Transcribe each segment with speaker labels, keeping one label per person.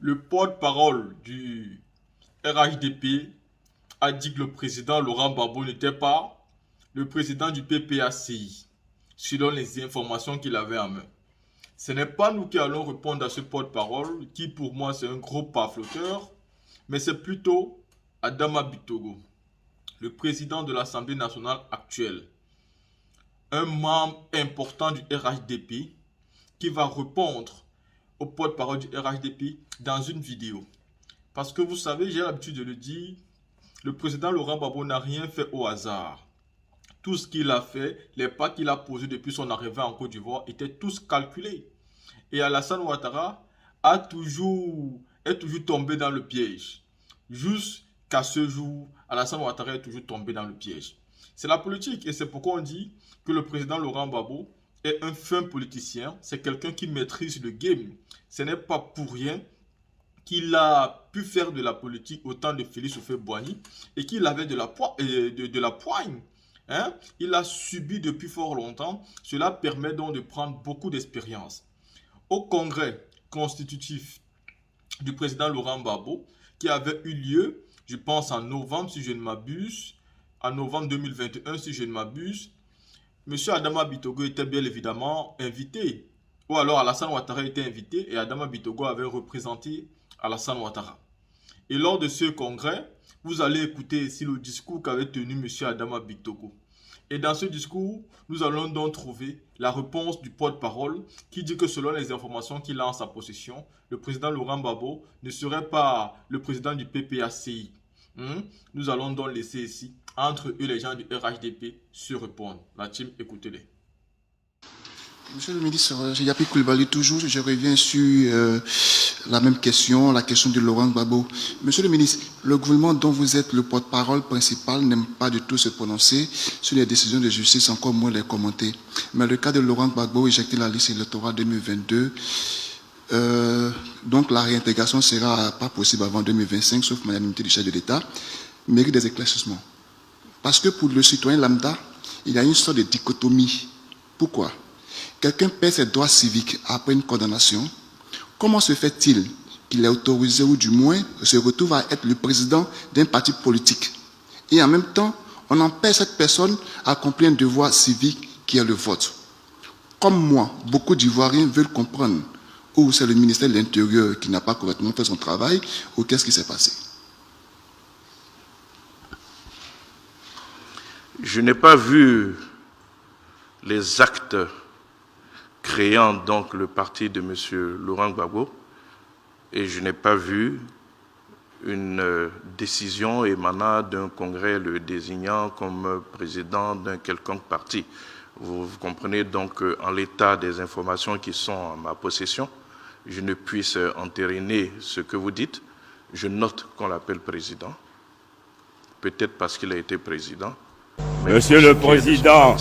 Speaker 1: Le porte-parole du RHDP a dit que le président Laurent Gbagbo n'était pas le président du PPACI, selon les informations qu'il avait en main. Ce n'est pas nous qui allons répondre à ce porte-parole, qui pour moi c'est un gros pafloteur, mais c'est plutôt Adama Bitogo, le président de l'Assemblée nationale actuelle, un membre important du RHDP, qui va répondre au porte-parole du RHDP dans une vidéo. Parce que vous savez, j'ai l'habitude de le dire, le président Laurent Gbagbo n'a rien fait au hasard. Tout ce qu'il a fait, les pas qu'il a posés depuis son arrivée en Côte d'Ivoire étaient tous calculés. Et Alassane Ouattara est toujours tombé dans le piège. Jusqu'à ce jour, Alassane Ouattara est toujours tombé dans le piège. C'est la politique et c'est pourquoi on dit que le président Laurent Gbagbo est un fin politicien. C'est quelqu'un qui maîtrise le game. Ce n'est pas pour rien qu'il a pu faire de la politique au temps de Félix Houphouët-Boigny et qu'il avait de la poigne. Hein? Il a subi depuis fort longtemps. Cela permet donc de prendre beaucoup d'expérience. Au congrès constitutif du président Laurent Gbagbo, qui avait eu lieu, je pense en novembre si je ne m'abuse, en novembre 2021 si je ne m'abuse, M. Adama Bitogo était bien évidemment invité. Ou alors Alassane Ouattara était invité et Adama Bitogo avait représenté Alassane Ouattara. Et lors de ce congrès, vous allez écouter ici le discours qu'avait tenu M. Adama Bitogo. Et dans ce discours, nous allons donc trouver la réponse du porte-parole qui dit que selon les informations qu'il a en sa possession, le président Laurent Gbagbo ne serait pas le président du PPACI. Nous allons donc laisser ici, entre eux les gens du RHDP, se répondre. La team, écoutez-les.
Speaker 2: Monsieur le ministre, Yapi Koulibaly, toujours, je reviens sur la même question, la question de Laurent Gbagbo. Monsieur le ministre, le gouvernement dont vous êtes le porte-parole principal n'aime pas du tout se prononcer sur les décisions de justice, encore moins les commenter. Mais le cas de Laurent Gbagbo, éjecté la liste électorale 2022, donc la réintégration ne sera pas possible avant 2025, sauf magnanimité du chef de l'État, mérite des éclaircissements. Parce que pour le citoyen lambda, il y a une sorte de dichotomie. Pourquoi ? Quelqu'un perd ses droits civiques après une condamnation. Comment se fait-il qu'il est autorisé ou du moins se retrouve à être le président d'un parti politique? Et en même temps, on empêche cette personne à accomplir un devoir civique qui est le vote. Comme moi, beaucoup d'Ivoiriens veulent comprendre ou c'est le ministère de l'Intérieur qui n'a pas correctement fait son travail ou qu'est-ce qui s'est passé?
Speaker 3: Je n'ai pas vu les actes créant donc le parti de M. Laurent Gbagbo et je n'ai pas vu une décision émanant d'un congrès le désignant comme président d'un quelconque parti. Vous comprenez donc en l'état des informations qui sont en ma possession, je ne puisse entériner ce que vous dites. Je note qu'on l'appelle président, peut-être parce qu'il a été président.
Speaker 4: Monsieur le Président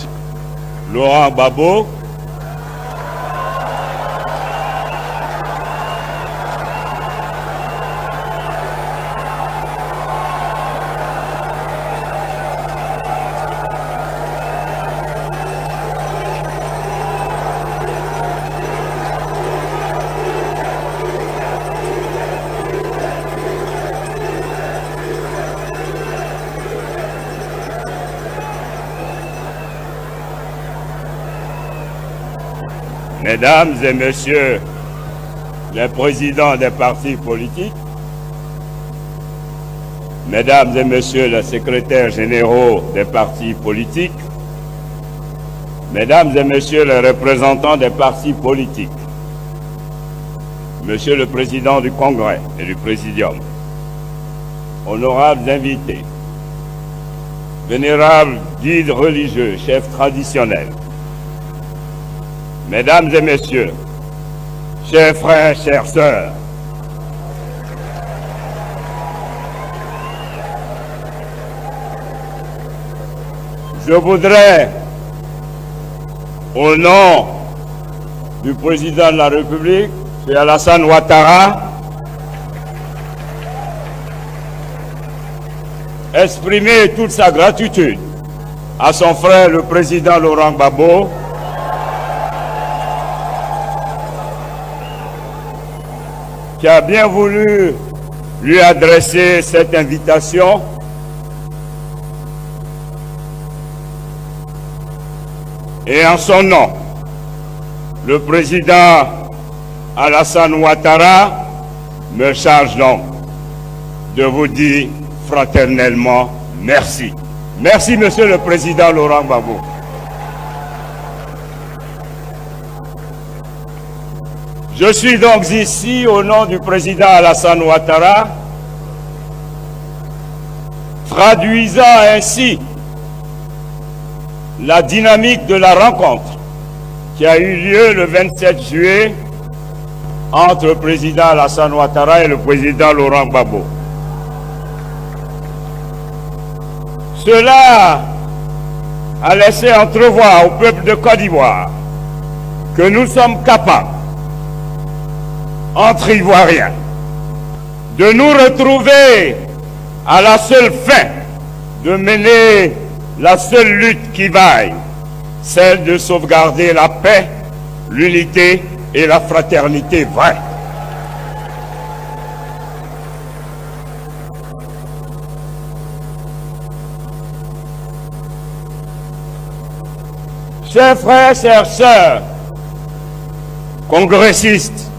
Speaker 4: Laurent Gbagbo, Mesdames et Messieurs les présidents des partis politiques, Mesdames et Messieurs les secrétaires généraux des partis politiques, Mesdames et Messieurs les représentants des partis politiques, Monsieur le Président du Congrès et du Présidium, honorables invités, vénérables guides religieux, chefs traditionnels, Mesdames et Messieurs, chers frères, chères sœurs, je voudrais, au nom du Président de la République, M. Alassane Ouattara, exprimer toute sa gratitude à son frère, le Président Laurent Gbagbo, qui a bien voulu lui adresser cette invitation. Et en son nom, le président Alassane Ouattara me charge donc de vous dire fraternellement merci. Merci, Monsieur le Président Laurent Gbagbo. Je suis donc ici au nom du président Alassane Ouattara, traduisant ainsi la dynamique de la rencontre qui a eu lieu le 27 juillet entre le président Alassane Ouattara et le président Laurent Gbagbo. Cela a laissé entrevoir au peuple de Côte d'Ivoire que nous sommes capables, entre Ivoiriens, de nous retrouver à la seule fin de mener la seule lutte qui vaille, celle de sauvegarder la paix, l'unité et la fraternité vraie. Chers frères, chères sœurs, congressistes,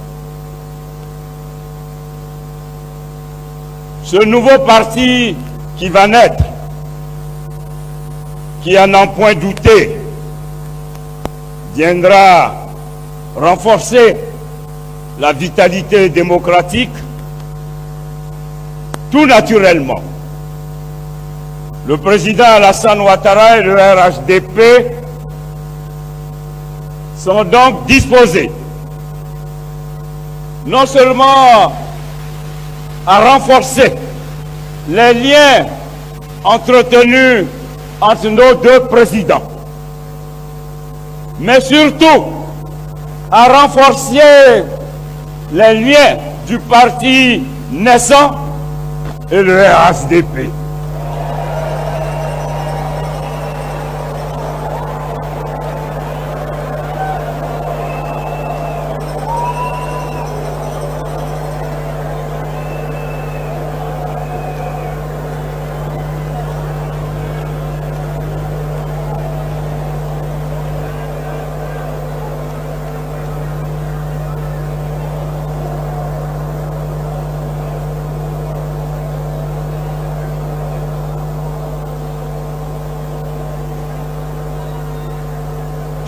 Speaker 4: ce nouveau parti qui va naître, qui à n'en point douter, viendra renforcer la vitalité démocratique, tout naturellement. Le président Alassane Ouattara et le RHDP sont donc disposés non seulement à renforcer les liens entretenus entre nos deux présidents, mais surtout à renforcer les liens du parti naissant et le RHDP.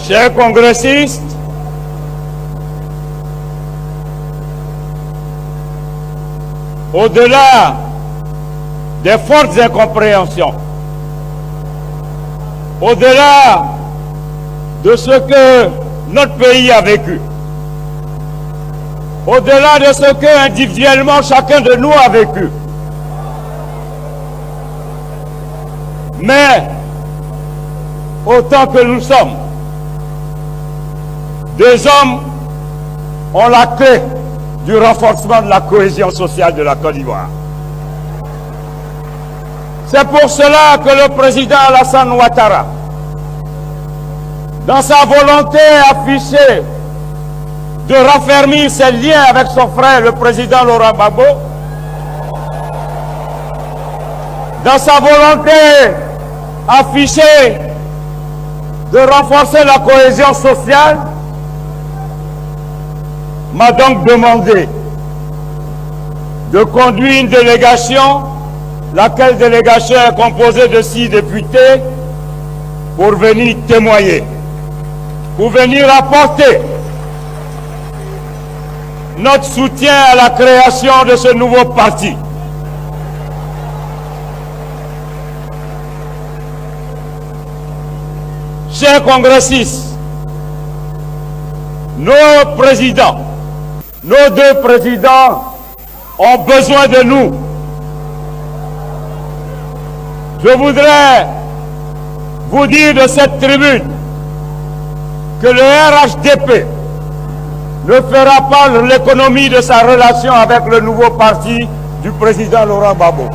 Speaker 4: Chers congressistes, au-delà des fortes incompréhensions, au-delà de ce que notre pays a vécu, au-delà de ce que individuellement chacun de nous a vécu, mais autant que nous sommes, deux hommes ont la clé du renforcement de la cohésion sociale de la Côte d'Ivoire. C'est pour cela que le président Alassane Ouattara, dans sa volonté affichée de raffermir ses liens avec son frère, le président Laurent Gbagbo, dans sa volonté affichée de renforcer la cohésion sociale, m'a donc demandé de conduire une délégation, laquelle délégation est composée de 6 députés, pour venir témoigner, pour venir apporter notre soutien à la création de ce nouveau parti. Chers congressistes, nos présidents, nos deux présidents ont besoin de nous. Je voudrais vous dire de cette tribune que le RHDP ne fera pas l'économie de sa relation avec le nouveau parti du président Laurent Gbagbo.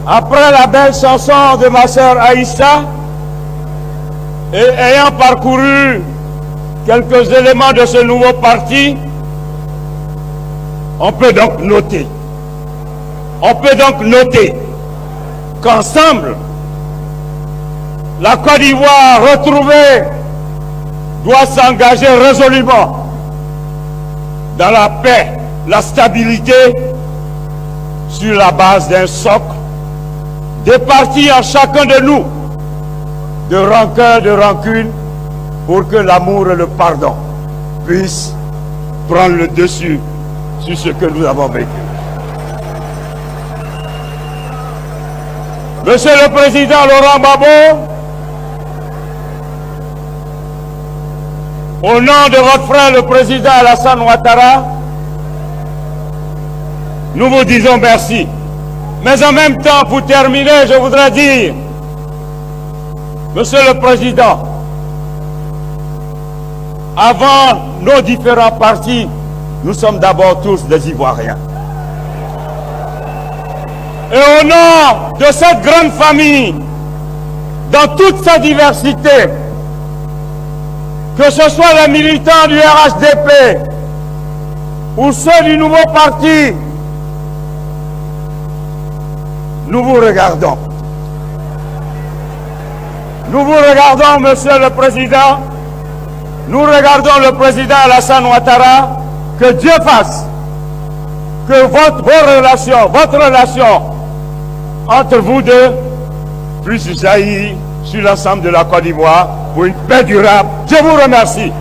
Speaker 4: Après la belle chanson de ma sœur Aïssa, et ayant parcouru quelques éléments de ce nouveau parti, on peut donc noter qu'ensemble, la Côte d'Ivoire retrouvée doit s'engager résolument dans la paix, la stabilité, sur la base d'un socle départi en chacun de nous de rancœur, de rancune, pour que l'amour et le pardon puissent prendre le dessus sur ce que nous avons vécu. Monsieur le Président Laurent Gbagbo, au nom de votre frère le Président Alassane Ouattara, nous vous disons merci. Mais en même temps, pour terminer, je voudrais dire, Monsieur le Président, avant nos différents partis, nous sommes d'abord tous des Ivoiriens. Et au nom de cette grande famille, dans toute sa diversité, que ce soit les militants du RHDP ou ceux du nouveau parti, nous vous regardons. Nous vous regardons, Monsieur le Président. Nous regardons le Président Alassane Ouattara. Que Dieu fasse que votre relation entre vous deux puisse jaillir sur l'ensemble de la Côte d'Ivoire pour une paix durable. Je vous remercie.